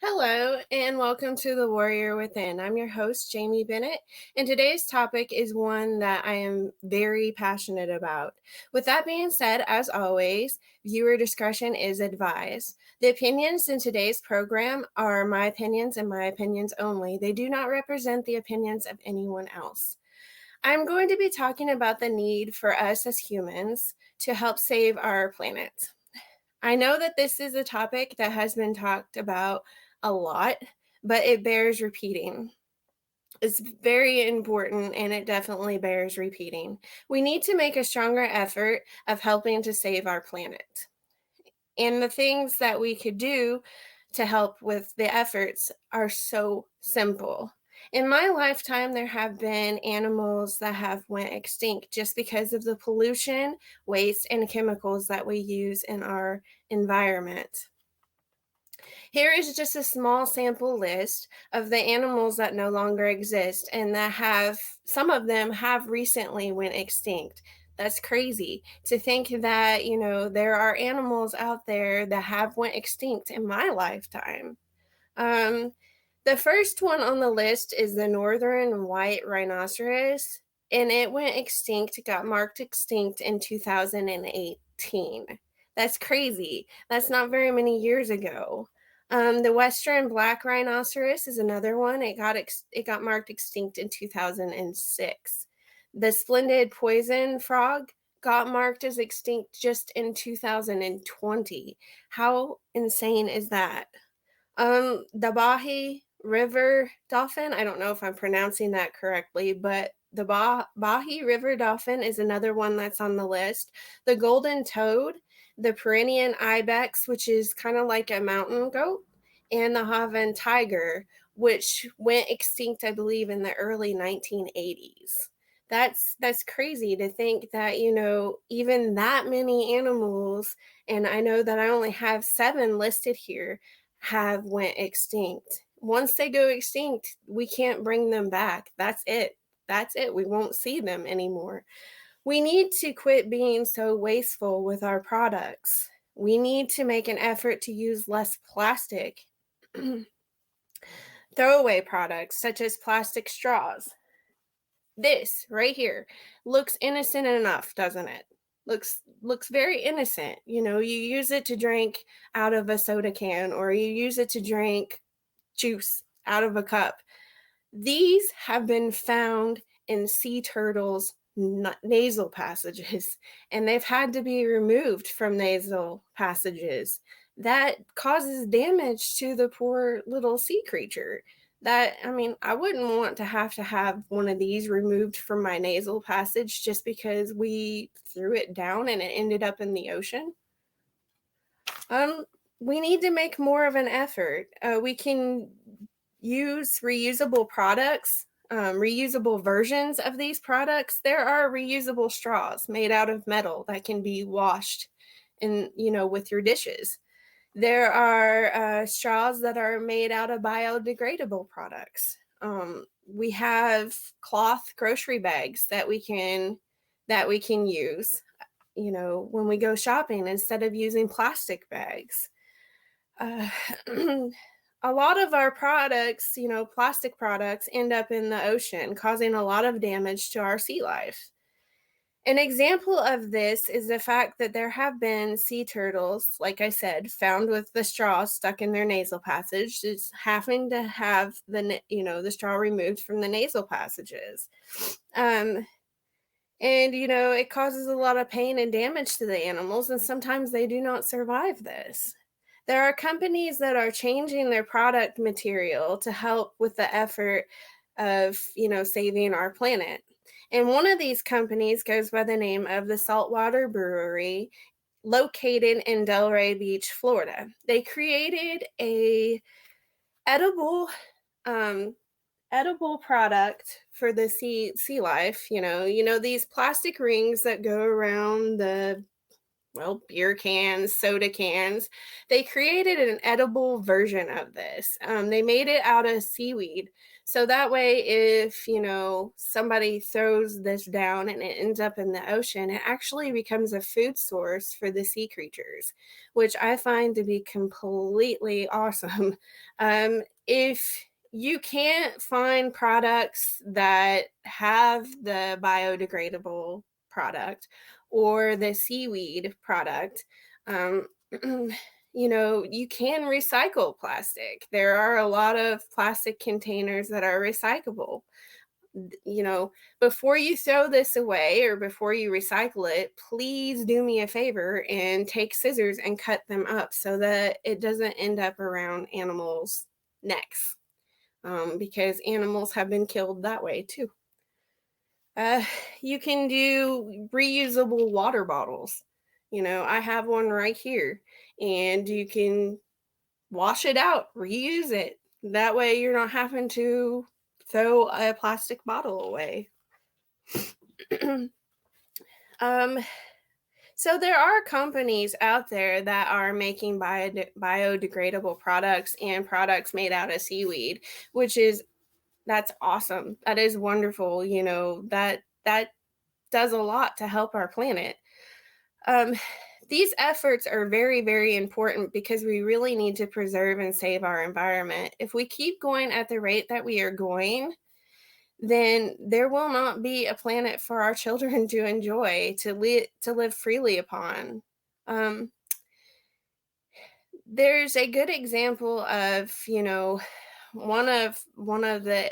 Hello, and welcome to The Warrior Within. I'm your host, Jaime Bennett, and today's topic is one that I am very passionate about. With that being said, as always, viewer discretion is advised. The opinions in today's program are my opinions and my opinions only. They do not represent the opinions of anyone else. I'm going to be talking about the need for us as humans to help save our planet. I know that this is a topic that has been talked about a lot, but it bears repeating. It's very important and it definitely bears repeating. We need to make a stronger effort of helping to save our planet. And the things that we could do to help with the efforts are so simple. In my lifetime, there have been animals that have went extinct just because of the pollution, waste, and chemicals that we use in our environment. Here is just a small sample list of the animals that no longer exist and that some of them have recently went extinct. That's crazy to think that, there are animals out there that have went extinct in my lifetime. Um, the first one on the list is the northern white rhinoceros, and it went extinct, got marked extinct in 2018. That's crazy. That's not very many years ago. The western black rhinoceros is another one. It got marked extinct in 2006. The splendid poison frog got marked as extinct just in 2020. How insane is that? The Bahi River dolphin, I don't know if I'm pronouncing that correctly, but the Bahi River dolphin is another one that's on the list. The golden toad, the Pyrenean ibex, which is kind of like a mountain goat, and the Havan tiger, which went extinct, I believe, in the early 1980s. That's crazy to think that, even that many animals, and I know that I only have 7 listed here, have went extinct. Once they go extinct, we can't bring them back. That's it. That's it. We won't see them anymore. We need to quit being so wasteful with our products. We need to make an effort to use less plastic. Throwaway products such as plastic straws. This right here looks innocent enough, doesn't it? Looks very innocent. You use it to drink out of a soda can, or you use it to drink juice out of a cup. These have been found in sea turtles' nasal passages, and they've had to be removed from nasal passages. That causes damage to the poor little sea creature. I wouldn't want to have one of these removed from my nasal passage just because we threw it down and it ended up in the ocean. We need to make more of an effort. We can use reusable products, reusable versions of these products. There are reusable straws made out of metal that can be washed with your dishes. There are straws that are made out of biodegradable products. We have cloth grocery bags that we can use, when we go shopping instead of using plastic bags. A lot of our products, plastic products, end up in the ocean, causing a lot of damage to our sea life. An example of this is the fact that there have been sea turtles, like I said, found with the straw stuck in their nasal passage, just having to have the straw removed from the nasal passages. And it causes a lot of pain and damage to the animals, and sometimes they do not survive this. There are companies that are changing their product material to help with the effort of, saving our planet. And one of these companies goes by the name of the Saltwater Brewery, located in Delray Beach, Florida. They created a edible product for the sea life. These plastic rings that go around the beer cans, soda cans. They created an edible version of this. They made it out of seaweed. So that way, if, somebody throws this down and it ends up in the ocean, it actually becomes a food source for the sea creatures, which I find to be completely awesome. If you can't find products that have the biodegradable product or the seaweed product, you can recycle plastic. There are a lot of plastic containers that are recyclable. Before you throw this away or before you recycle it, please do me a favor and take scissors and cut them up so that it doesn't end up around animals' necks, because animals have been killed that way too. You can do reusable water bottles. I have one right here, and you can wash it out, reuse it. That way you're not having to throw a plastic bottle away. So there are companies out there that are making biodegradable products and products made out of seaweed, that's awesome. That is wonderful. That does a lot to help our planet. These efforts are very, very important because we really need to preserve and save our environment. If we keep going at the rate that we are going, then there will not be a planet for our children to enjoy, to live freely upon. There's a good example of, one of the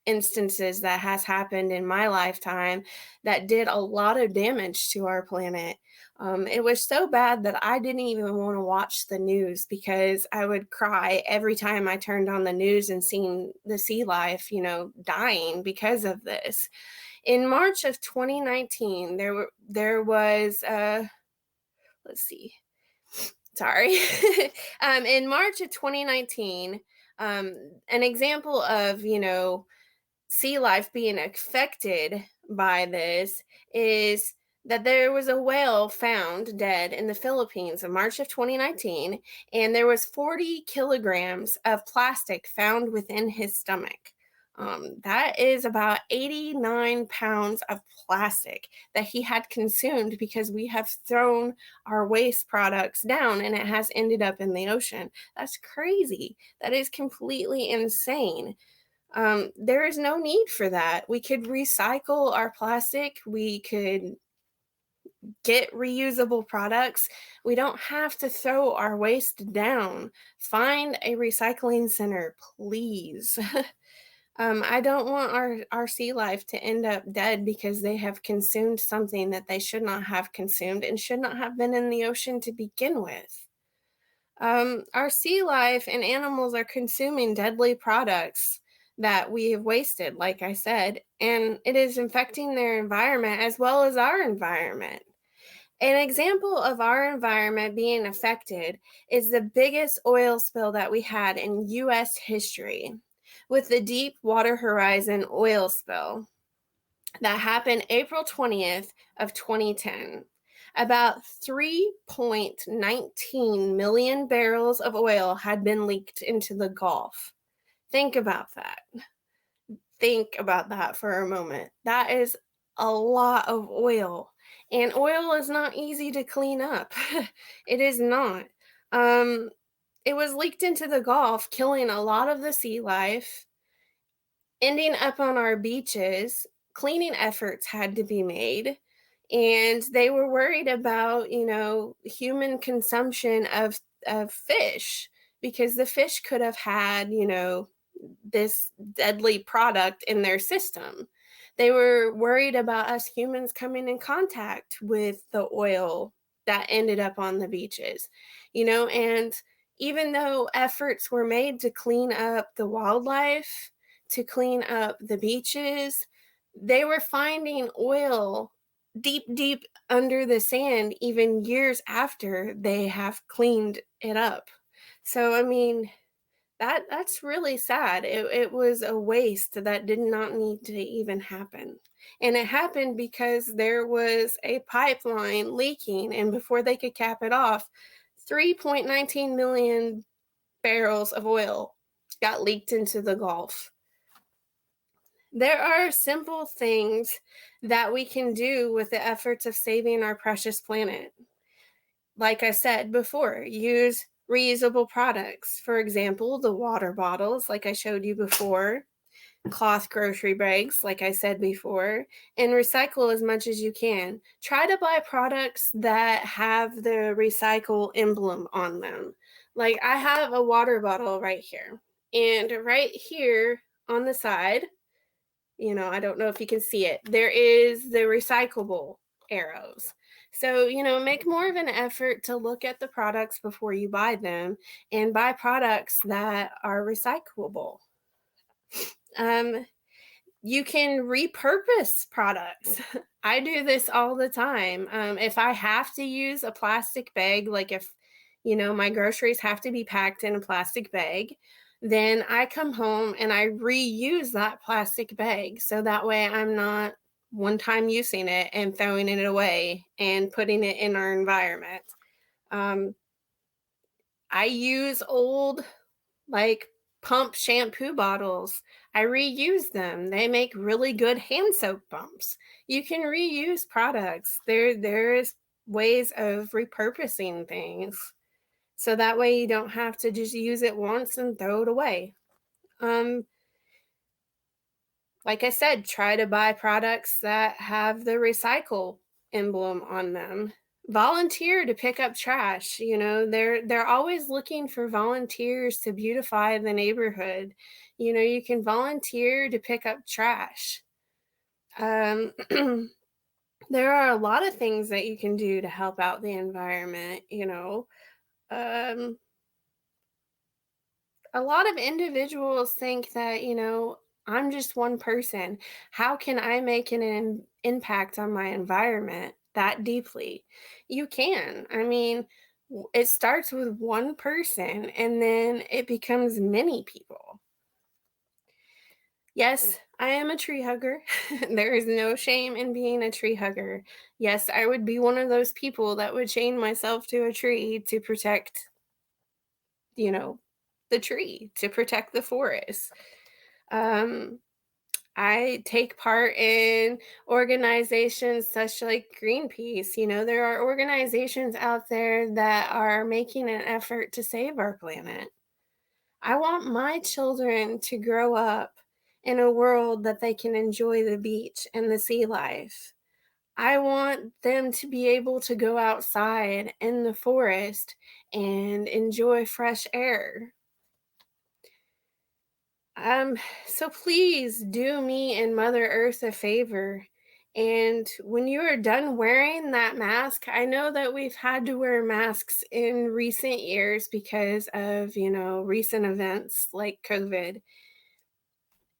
instances that has happened in my lifetime that did a lot of damage to our planet. It was so bad that I didn't even want to watch the news because I would cry every time I turned on the news and seen the sea life, dying because of this. In March of 2019, there was let's see. Sorry. In March of 2019, an example of, sea life being affected by this is that there was a whale found dead in the Philippines in March of 2019, and there was 40 kilograms of plastic found within his stomach. That is about 89 pounds of plastic that he had consumed because we have thrown our waste products down and it has ended up in the ocean. That's crazy. That is completely insane. There is no need for that. We could recycle our plastic. We could get reusable products. We don't have to throw our waste down. Find a recycling center, please. I don't want our sea life to end up dead because they have consumed something that they should not have consumed and should not have been in the ocean to begin with. Our sea life and animals are consuming deadly products that we have wasted, like I said, and it is infecting their environment as well as our environment. An example of our environment being affected is the biggest oil spill that we had in U.S. history with the Deepwater Horizon oil spill that happened April 20th of 2010. About 3.19 million barrels of oil had been leaked into the Gulf. Think about that. Think about that for a moment. That is a lot of oil. And oil is not easy to clean up. It is not. It was leaked into the Gulf, killing a lot of the sea life, ending up on our beaches. Cleaning efforts had to be made. And they were worried about, human consumption of fish because the fish could have had, this deadly product in their system. They were worried about us humans coming in contact with the oil that ended up on the beaches, and even though efforts were made to clean up the wildlife, to clean up the beaches, they were finding oil deep, deep under the sand, even years after they have cleaned it up. So, That's really sad. It was a waste that did not need to even happen. And it happened because there was a pipeline leaking, and before they could cap it off, 3.19 million barrels of oil got leaked into the Gulf. There are simple things that we can do with the efforts of saving our precious planet. Like I said before, use reusable products. For example, the water bottles, like I showed you before, cloth grocery bags, like I said before, and recycle as much as you can. Try to buy products that have the recycle emblem on them. Like I have a water bottle right here, and right here on the side, I don't know if you can see it, there is the recyclable arrows. So, make more of an effort to look at the products before you buy them and buy products that are recyclable. Um, you can repurpose products. I do this all the time. If I have to use a plastic bag, like if, my groceries have to be packed in a plastic bag, then I come home and I reuse that plastic bag. So that way I'm not one time using it and throwing it away and putting it in our environment. Um, I use old like pump shampoo bottles. I reuse them. They make really good hand soap pumps. You can reuse products. There is ways of repurposing things. So that way you don't have to just use it once and throw it away. Um like I said, try to buy products that have the recycle emblem on them. Volunteer to pick up trash. They're always looking for volunteers to beautify the neighborhood. You can volunteer to pick up trash. Um, there are a lot of things that you can do to help out the environment. Um, a lot of individuals think that, I'm just one person. How can I make an impact on my environment that deeply? You can. I mean, it starts with one person and then it becomes many people. Yes, I am a tree hugger. There is no shame in being a tree hugger. Yes, I would be one of those people that would chain myself to a tree to protect, you know, the tree, to protect the forest. Um, I take part in organizations such like Greenpeace. There are organizations out there that are making an effort to save our planet. I want my children to grow up in a world that they can enjoy the beach and the sea life. I want them to be able to go outside in the forest and enjoy fresh air. Um, so please do me and Mother Earth a favor. And when you are done wearing that mask, I know that we've had to wear masks in recent years because of, recent events like COVID.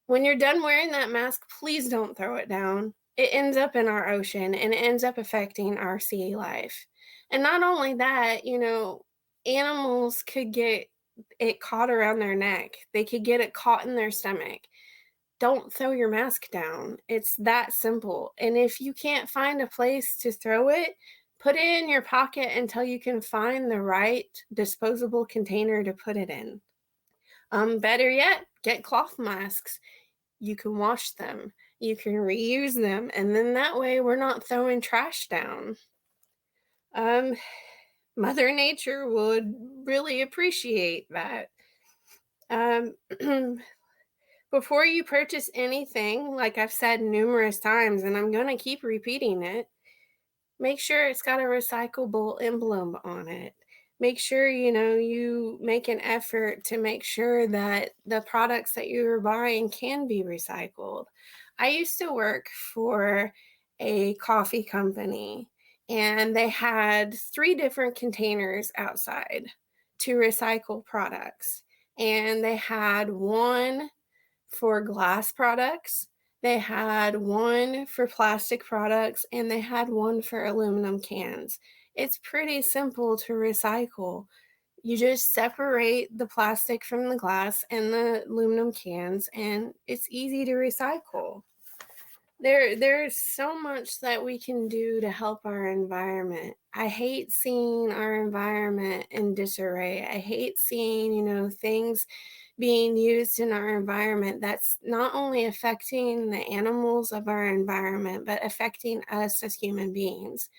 When you're done wearing that mask, please don't throw it down. It ends up in our ocean and it ends up affecting our sea life. And not only that, animals could get it caught around their neck. They could get it caught in their stomach. Don't throw your mask down. It's that simple. And if you can't find a place to throw it, put it in your pocket until you can find the right disposable container to put it in. Better yet, get cloth masks. You can wash them, you can reuse them, and then that way we're not throwing trash down. Um, Mother Nature would really appreciate that. Um, before you purchase anything, like I've said numerous times, and I'm going to keep repeating it, make sure it's got a recyclable emblem on it. Make sure, you make an effort to make sure that the products that you're buying can be recycled. I used to work for a coffee company, and they had 3 different containers outside to recycle products. And they had one for glass products, they had one for plastic products, and they had one for aluminum cans. It's pretty simple to recycle. You just separate the plastic from the glass and the aluminum cans, and it's easy to recycle. There's so much that we can do to help our environment. I hate seeing our environment in disarray. I hate seeing, things being used in our environment that's not only affecting the animals of our environment, but affecting us as human beings.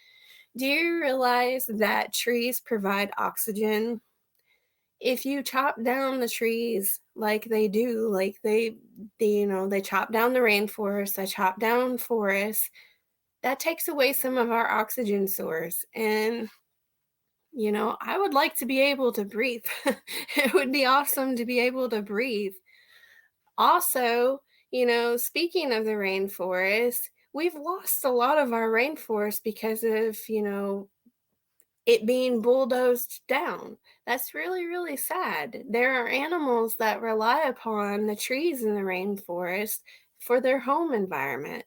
Do you realize that trees provide oxygen? If you chop down the trees like they do, like they chop down the rainforest, they chop down forests, that takes away some of our oxygen source. And, I would like to be able to breathe. It would be awesome to be able to breathe. Also, speaking of the rainforest, we've lost a lot of our rainforest because of, it being bulldozed down. That's really, really sad. There are animals that rely upon the trees in the rainforest for their home environment.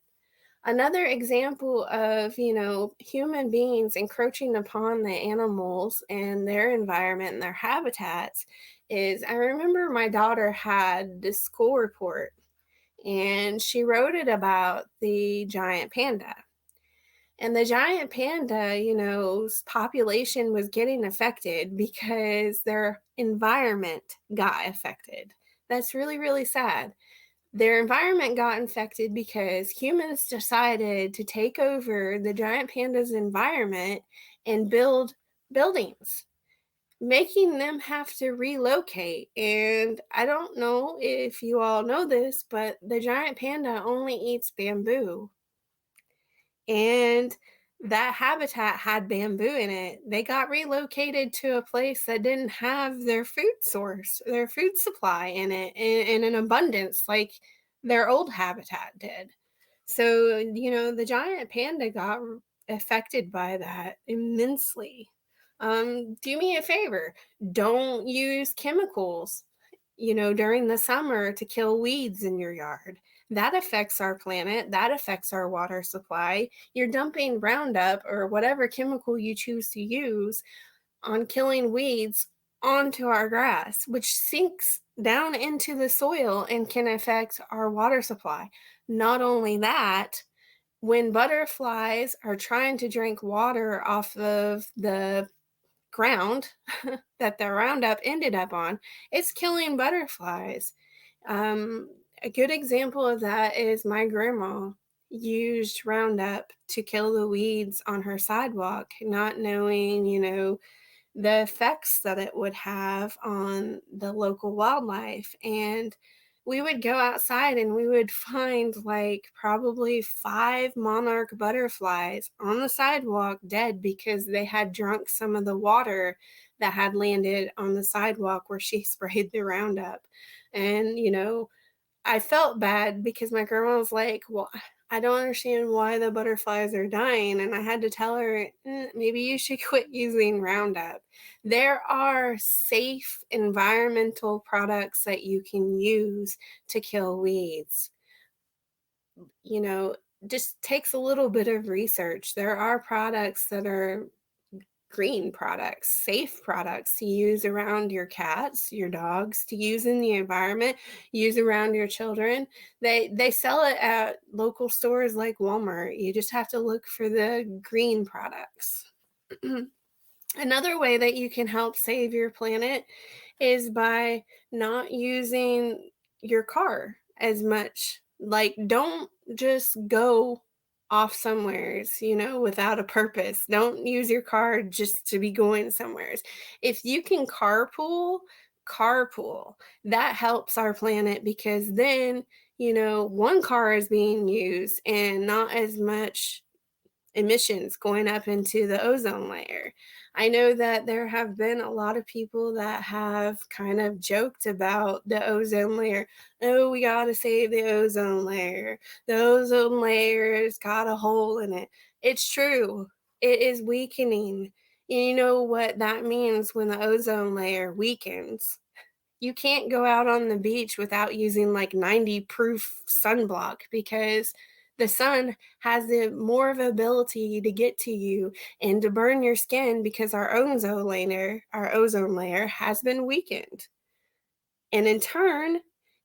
Another example of, human beings encroaching upon the animals and their environment and their habitats is I remember my daughter had this school report and she wrote it about the giant panda. And the giant panda, population was getting affected because their environment got affected. That's really, really sad. Their environment got infected because humans decided to take over the giant panda's environment and build buildings, making them have to relocate. And I don't know if you all know this, but the giant panda only eats bamboo. And that habitat had bamboo in it. They got relocated to a place that didn't have their food source, their food supply in it in an abundance like their old habitat did. So, the giant panda got affected by that immensely. Do me a favor, don't use chemicals during the summer to kill weeds in your yard. That affects our planet. That affects our water supply. You're dumping Roundup or whatever chemical you choose to use on killing weeds onto our grass, which sinks down into the soil and can affect our water supply. Not only that, when butterflies are trying to drink water off of the ground that the Roundup ended up on, it's killing butterflies. A good example of that is my grandma used Roundup to kill the weeds on her sidewalk, not knowing, the effects that it would have on the local wildlife. And we would go outside and we would find like probably 5 monarch butterflies on the sidewalk dead because they had drunk some of the water that had landed on the sidewalk where she sprayed the Roundup. And, I felt bad because my grandma was like, well, I don't understand why the butterflies are dying. And I had to tell her, maybe you should quit using Roundup. There are safe environmental products that you can use to kill weeds. Just takes a little bit of research. There are products that are green products, safe products to use around your cats, your dogs, to use in the environment, use around your children. They sell it at local stores like Walmart. You just have to look for the green products. Another way that you can help save your planet is by not using your car as much. Like, don't just go off somewheres, without a purpose. Don't use your car just to be going somewheres. If you can carpool. That helps our planet because then, one car is being used and not as much emissions going up into the ozone layer. I know that there have been a lot of people that have kind of joked about the ozone layer. Oh, we got to save the ozone layer. The ozone layer's got a hole in it. It's true. It is weakening. You know what that means when the ozone layer weakens? You can't go out on the beach without using like 90 proof sunblock because The sun has more of ability to get to you and to burn your skin because our ozone layer has been weakened. And in turn,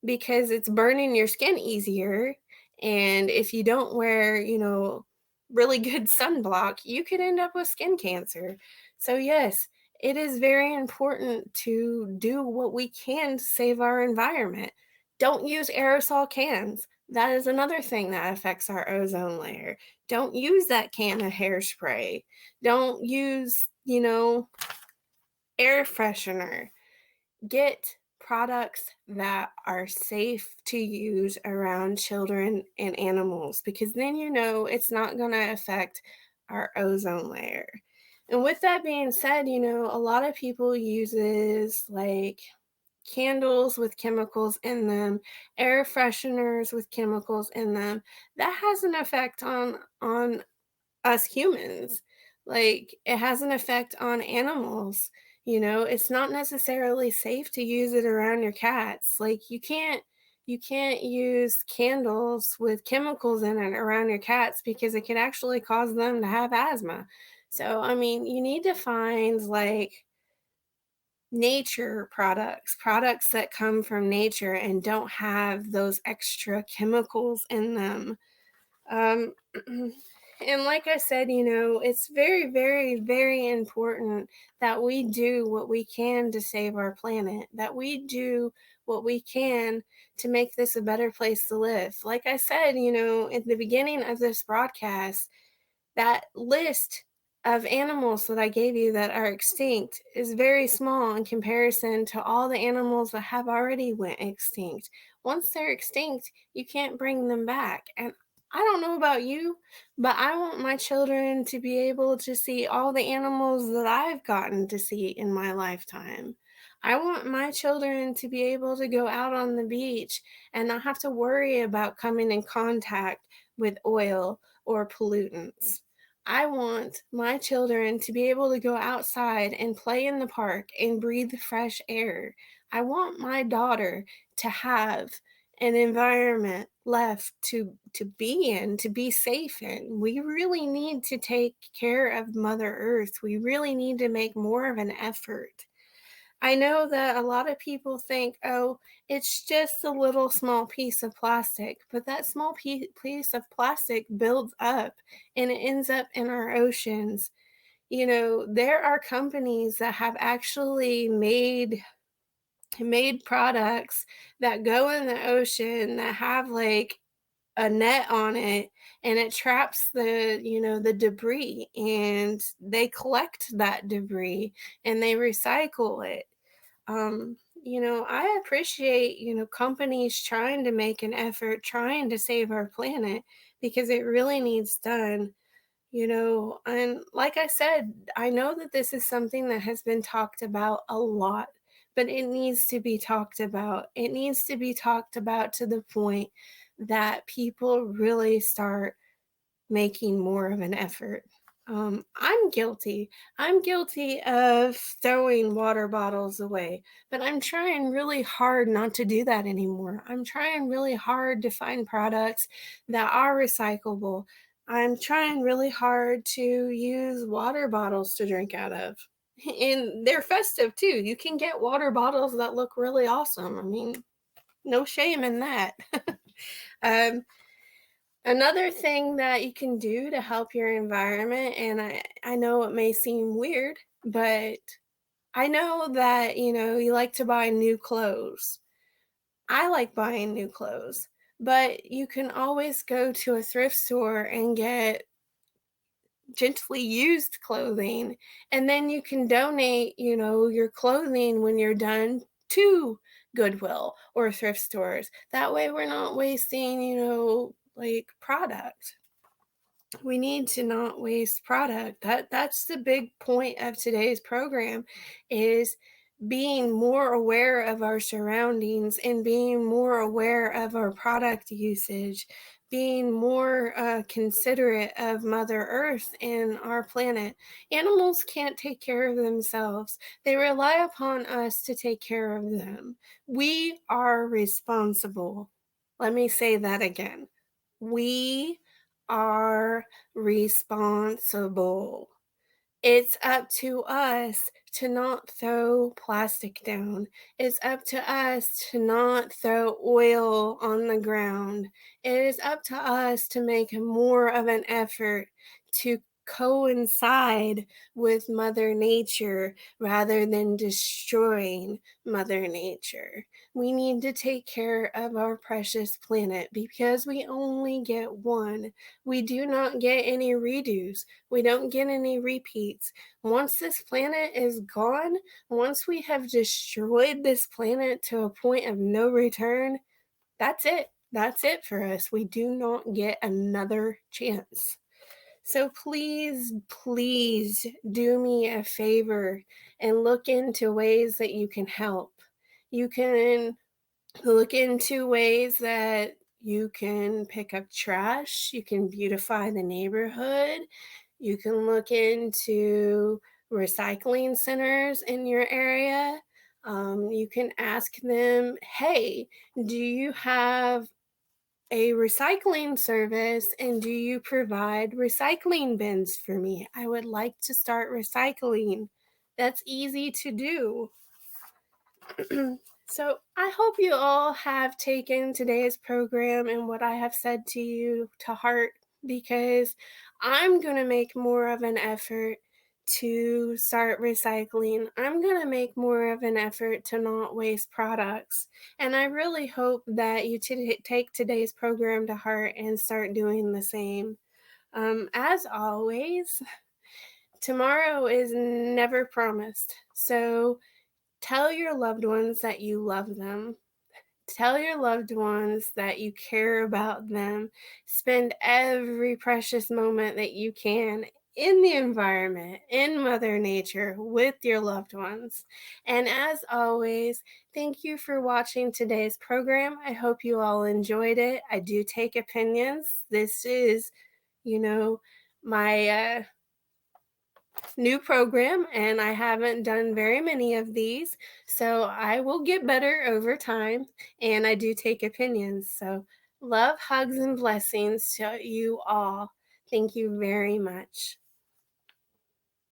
because it's burning your skin easier, and if you don't wear, really good sunblock, you could end up with skin cancer. So, yes, it is very important to do what we can to save our environment. Don't use aerosol cans. That is another thing that affects our ozone layer. Don't use that can of hairspray. Don't use, air freshener. Get products that are safe to use around children and animals, because then it's not going to affect our ozone layer. And with that being said, a lot of people uses like candles with chemicals in them, air fresheners with chemicals in them. That has an effect on us humans. Like, it has an effect on animals. It's not necessarily safe to use it around your cats. Like, you can't use candles with chemicals in it around your cats because it can actually cause them to have asthma. So, I mean, you need to find like nature products that come from nature and don't have those extra chemicals in them. Um, and like I said, it's very, very, very important that we do what we can to save our planet, that we do what we can to make this a better place to live. Like I said, at the beginning of this broadcast, that list of animals that I gave you that are extinct is very small in comparison to all the animals that have already went extinct. Once they're extinct, you can't bring them back. And I don't know about you, but I want my children to be able to see all the animals that I've gotten to see in my lifetime. I want my children to be able to go out on the beach and not have to worry about coming in contact with oil or pollutants. I want my children to be able to go outside and play in the park and breathe fresh air. I want my daughter to have an environment left to be in, to be safe in. We really need to take care of Mother Earth. We really need to make more of an effort. I know that a lot of people think, oh, it's just a little small piece of plastic, but that small piece of plastic builds up and it ends up in our oceans. There are companies that have actually made products that go in the ocean that have like a net on it, and it traps the debris, and they collect that debris and they recycle it. I appreciate, companies trying to make an effort, trying to save our planet, because it really needs done. And like I said, I know that this is something that has been talked about a lot, but it needs to be talked about. It needs to be talked about to the point that people really start making more of an effort. I'm guilty. I'm guilty of throwing water bottles away, but I'm trying really hard not to do that anymore. I'm trying really hard to find products that are recyclable. I'm trying really hard to use water bottles to drink out of. And they're festive too. You can get water bottles that look really awesome. I mean, no shame in that. um, Another thing that you can do to help your environment, and I know it may seem weird, but I know that, you like to buy new clothes. I like buying new clothes, but you can always go to a thrift store and get gently used clothing, and then you can donate, your clothing when you're done to Goodwill or thrift stores. That way we're not wasting, like product. We need to not waste product. That's the big point of today's program, is being more aware of our surroundings and being more aware of our product usage, being more considerate of Mother Earth and our planet. Animals can't take care of themselves. They rely upon us to take care of them. We are responsible. Let me say that again. We are responsible. It's up to us to not throw plastic down. It's up to us to not throw oil on the ground. It is up to us to make more of an effort to coincide with Mother Nature rather than destroying Mother Nature. We need to take care of our precious planet because we only get one. We do not get any redos. We don't get any repeats. Once this planet is gone, once we have destroyed this planet to a point of no return, that's it. That's it for us. We do not get another chance. So please, please do me a favor and look into ways that you can help. You can look into ways that you can pick up trash, you can beautify the neighborhood, you can look into recycling centers in your area. You can ask them, hey, do you have a recycling service and do you provide recycling bins for me? I would like to start recycling. That's easy to do. So I hope you all have taken today's program and what I have said to you to heart, because I'm going to make more of an effort to start recycling. I'm going to make more of an effort to not waste products. And I really hope that you take today's program to heart and start doing the same. As always, tomorrow is never promised. So tell your loved ones that you love them. Tell your loved ones that you care about them. Spend every precious moment that you can in the environment, in Mother Nature, with your loved ones. And as always, thank you for watching today's program. I hope you all enjoyed it. I do take opinions. This is, my new program, and I haven't done very many of these, so I will get better over time, and I do take opinions. So love, hugs, and blessings to you all. Thank you very much.